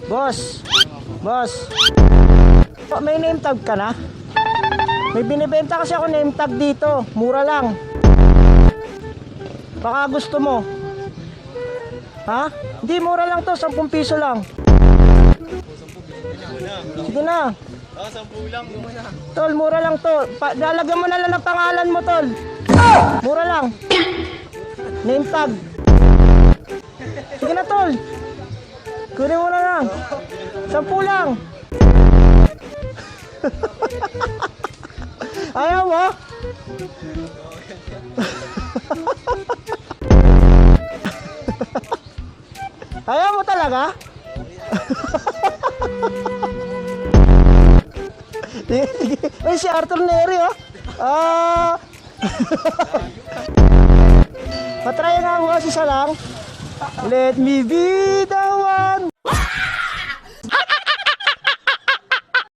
Boss. Boss. May name tag ka na? May binibenta kasi ako name tag dito. Mura lang. Baka gusto mo. Ha? Hindi, mura lang to. 10 piso lang. Sige na. 10 lang. Tol, mura lang to. Lalagyan mo na lang ang pangalan mo, tol. Mura lang. Name tag. Sige na, tol. Kunin mo na lang. 10 lang. Ayaw mo? Ayaw mo talaga? Sige, sige. Ay, si Arthur Neri, oh. Patry nga ako kasi isa lang. Let me be the